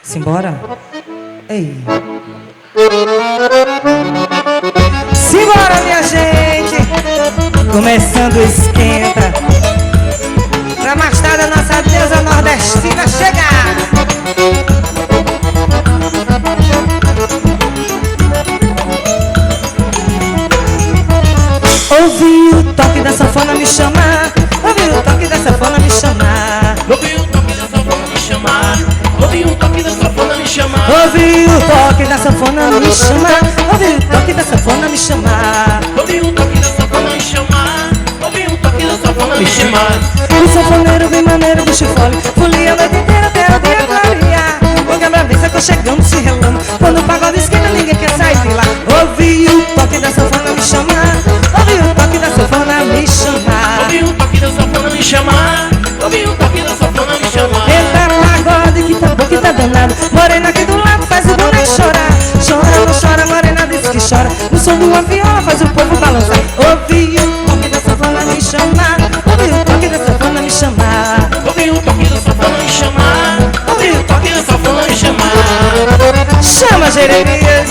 Simbora? Ei. Simbora, minha gente. Começando o esquenta. Pra mais tarde a nossa deusa nordestina chegar. Ouvi o toque da sanfona me chamar. Ouvi o toque da sanfona me chamar. Ouvi o toque da sanfona me chamar. Ouvi o toque da sanfona me chamar. Ouvi o toque da sanfona me chamar. Ouvi o toque da sanfona me chamar. Ouvi o toque da sanfona me chamar. Ouvi o toque da sanfona me chamar. O sanfoneiro bem maneiro do chifole folia a noite inteira até o dia clarear. O quebra-cabeça chegando se relando. Quando o pagode esquenta ninguém quer sair de lá. Ouvi o toque da sanfona me chamar. Ouvi o toque da sanfona me chamar. Ouvi o toque da sanfona me chamar. Ouvi o toque da sanfona me chamar. Eita pagode que tá bom, que tá danado. Morena aqui do lado faz o boneco chorar. Chora, não chora, morena diz que chora. No som de uma viola faz o povo balançar. Ouvi o toque da sanfona me chamar. Ouvi o toque da sanfona me chamar. Ouvi o toque da sanfona me chamar. Ouvi o toque da sanfona me chamar. Chama, Jeremias.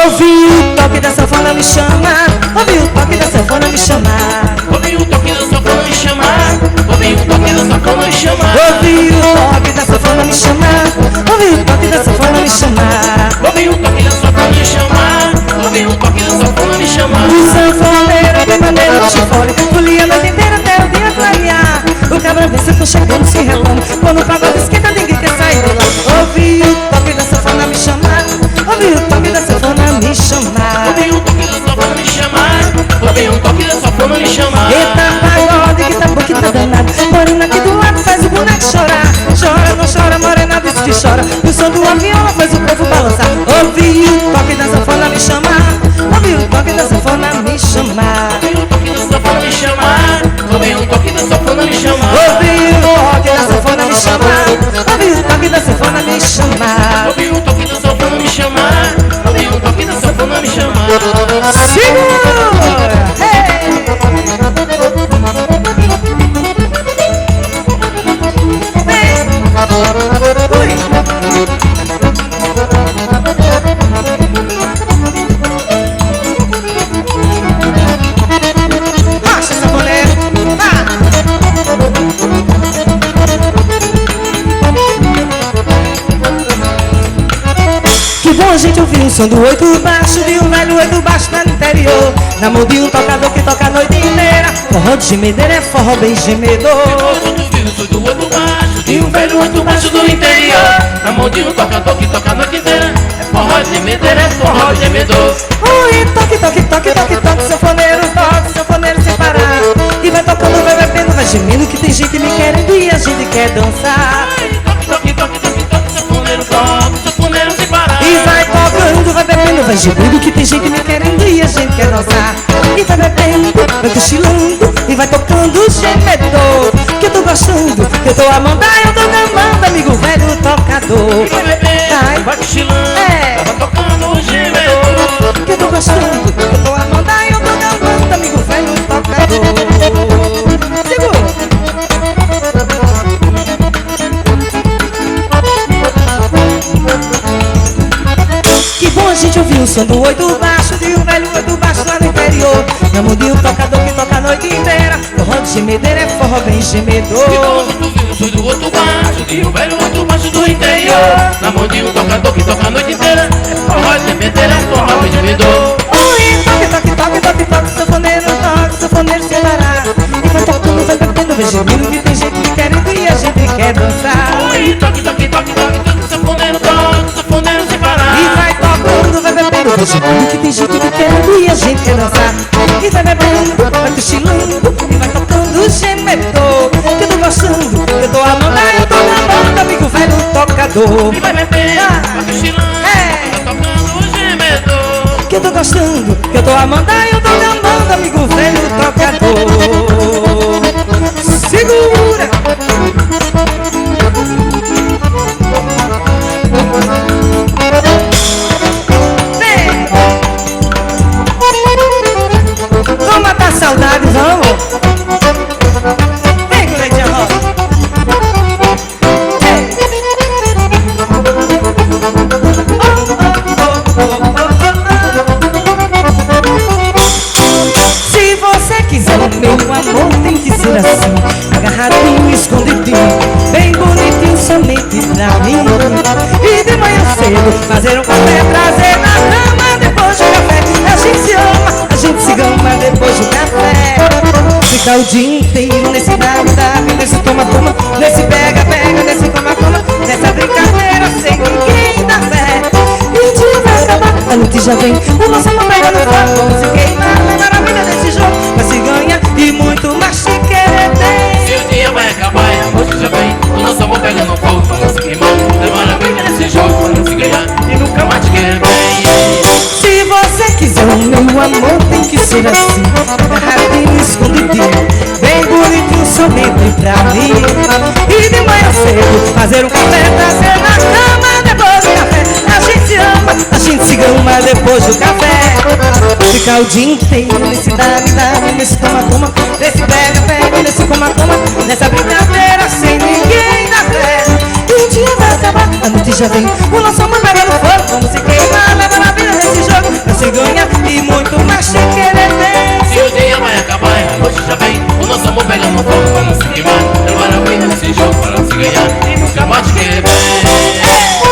Ouvi o toque da sanfona me chamar. Ouvi o toque da sanfona me chamar. Ouvi o toque da sanfona me chamar. Ouvi o toque da sanfona me chamar. Ouvi o toque da sanfona me chamar. Ouvi o toque da sanfona me chamar. Ouvi o toque da sanfona me chamar. Ouvi o toque da sanfona me chamar. O sanfoneiro bem maneiro de chifole folia a noite inteira até o dia clarear. O cabra-cabeça tô chegando se relando. Quando o pagode esquenta ninguém quer sair de lá. Ouvi o toque da sanfona me chamar. Ouvi o toque da sanfona me chamar. Ouvi o toque da sanfona me chamar. Ouvi o toque da sanfona me chamar. Eita pagode que tá bom, que tá danado. Morena aqui do lado faz o boneco chorar. Chora, não chora, morena diz que chora. O som de uma viola faz o povo balançar. Ouvi o toque da sanfona me chamar. Ouvi o toque da sanfona me chamar. Ouvi o toque da sanfona me chamar. Ouvi o toque da sanfona me chamar. Ouvi o toque da sanfona me chamar. Ouvi o toque da sanfona me chamar. Ouvi o toque da sanfona me chamar. Ouvi o toque da sanfona me chamar. Segura! Marcha, sanfoneiro! Que bom a gente ouvir o som do oito baixo, de um velho oito baixo lá no interior. Na mão de um tocador que toca a noite inteira. Forró de gemedeira é forró bem gemedor. Do oito baixo, de um velho oito baixo do interior. Na mão de um tocador que toca a noite inteira. É forró de medeira, é forró de gemedor. Ui, toque, toque, toque, toque, toque, sanfoneiro sem parar. E vai tocando, vai bebendo, vai gemendo, que tem gente me querendo e a gente quer dançar. Toque, toque, toque, toque, sanfoneiro sem parar. E vai tocando, vai bebendo, vai gemendo, que tem gente me querendo e a gente quer dançar. E vai bebendo, vai cochilando, e vai tocando o gemedor. Que eu tô gostando, que eu tô amando, eu tô amando, amigo velho tocador. Vai bebendo, vai cochilando, vai tocando o gemedor. Que eu tô gostando, que eu tô amando, eu tô amando, amigo velho tocador. Segura! Que bom a gente ouvir o som do oito baixo, de um velho oito baixo lá no interior. Na mão de um tocador que toca a noite inteira. Forró de gemedeira é forró bem gemedor. Que bom tu viu o som do oito baixo, de um velho oito baixo do interior. Na mão de um tocador que toca a noite inteira. É forró de medeira, é forró bem gemedor. Ui, toque, toque, toque, toque, toque, sanfoneiro sem parar. E vai tocando, vai bebendo, vai gemendo, que tem gente que querendo e a gente quer dançar. Ui, toque, toque, toque, toque, toque, sanfoneiro sem parar. E vai tocando, vai bebendo, vai gemendo, que tem gente que querendo e a gente quer dançar. E vai bebendo, vai cochilando, e vai tocando o gemedor. Que eu tô gostando, que eu tô amando, eu tô amando, amigo velho tocador. E vai beber, vai cochilando, vai tocando o gemedor. Que eu tô gostando, que eu tô amando, eu tô amando, amigo velho tocador. Segura! cedo, fazer um café, trazer na cama depois do café. A gente se ama, a gente se gama depois do café. Fica o dia inteiro nesse dá-me, nesse toma-toma, nesse pega-pega, nesse coma-coma, nessa brincadeira sem ninguém dar fé. E o dia vai acabar, a noite já vem, o nosso amor pega no fogo, vamos se queimar. A maravilha desse jogo vai se ganhar e muito mais se querer tem. Se o dia vai acabar e a noite já vem, o nosso amor pega no fogo, vamos se queimar. É maravilha nesse jogo, vamos se ganhar e nunca mais te querer bem. Se você quiser o meu amor, tem que ser assim, agarradinho, escondidinho, bem bonitinho, sorrindo pra mim. E de manhã cedo, fazer um café, trazer na cama depois do café. A gente se ama, a gente se gama depois do café. Ficar o dia inteiro nesse dá-me, nesse toma-toma, nesse pega-pega, nesse coma-coma, nessa brincadeira sem ninguém dar fé. E o dia vai acabar, a noite já vem, o nosso amor pega no fogo, vamos se queimar, leva na vida nesse jogo, pra se ganhar e muito mais se querer ter. Se o dia vai acabar e a noite já vem, o nosso amor pega no fogo, vamos se queimar. É maravilha nesse jogo, para se ganhar e nunca mais te querer bem.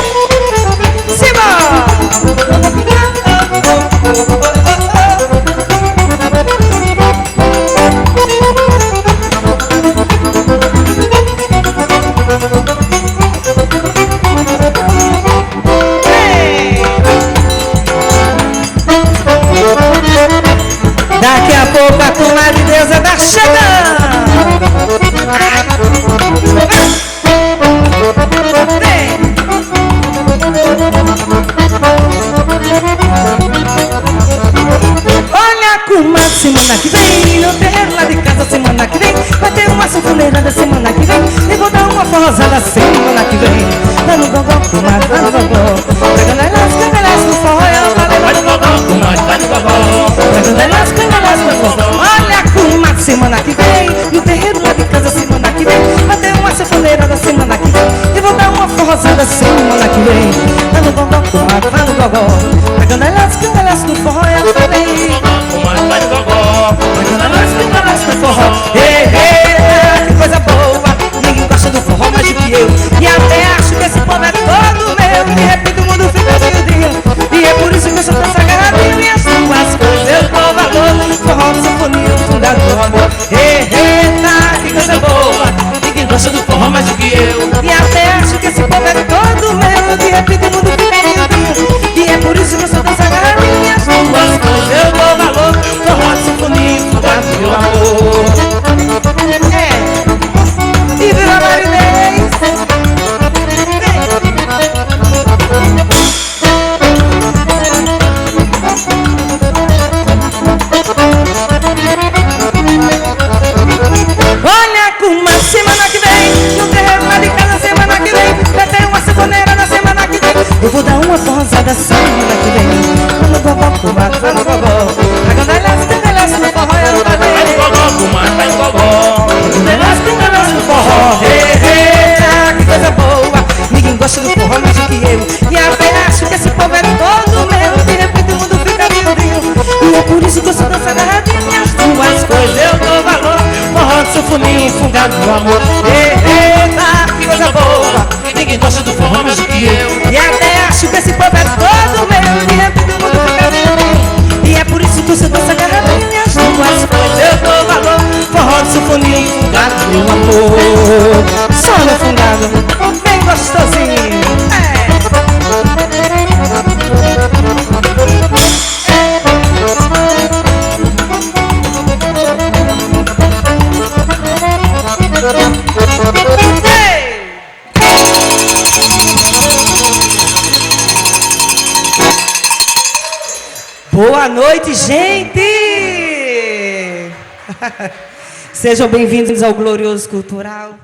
Daqui a pouco a turma de Deus tá chegando. Olha, comadre, semana que vem no terreiro lá de casa, semana que vem vai ter uma sanfoneirada, semana que vem eu vou dar uma forrosada, semana que vem lá no gogó, comadre, lá no gogó, pegando elas, candelas no forró, ela vai Vai no gogó, comadre, vai no gogó. pegando elas, candelas no forró. Olha, comadre, semana que vem no terreiro lá de casa, semana que vem vai ter uma sanfoneirada, semana que vem eu vou dar uma forrosada, semana que vem lá no gogó, comadre, lá no gogó, pegando elas, candelas no forró, ela vai Comadre, vai no gogó. no forró. Que coisa boa, ninguém gosta do forró mais do que eu. E até acho que esse povo é todo meu. De repente o mundo fica miudinho, e é por isso que eu sou tão sagadinho. E as tuas coisas eu dou valor, forró de sinfonia, fundado do amor. Eita, que coisa boa, ninguém gosta do forró mais do que eu. E até acho que esse povo é todo meu. De repente o mundo fica miudinho, e é por isso que eu sou tão sagadinho. E as tuas coisas eu dou valor, forró de sinfonia, fundado do amor. E vira marinês. Olha, comadre, semana que vem no terreiro lá de casa, semana que vem vai ter uma sanfoneira na semana que vem. Eu vou dar uma forrosada semana que vem. Vai no gogó, comadre, vai no gogó, pegando elas, candelas no forró, ela vai Vai no ver. gogó, comadre, vai no gogó. Candelas no forró. Que coisa boa, ninguém gosta do forró mais do que eu. E até acho que esse povo é todo meu. De repente o mundo fica miudinho, e é por isso que eu sou dança agarradinha. As tuas coisas eu dou valor, forró de sanfoninha, fungado no amor. Eita, que coisa boa, Ninguém gosta do forró mais do que eu. e até acho que esse povo é todo meu. De repente o mundo fica miudinho, e é por isso que eu sou dança agarradinha. As tuas coisas eu dou valor, forró de sanfoninha, fungado no amor. Só no fungado, bem gostosinho. Boa noite, gente! Sejam bem-vindos ao Glorioso Cultural.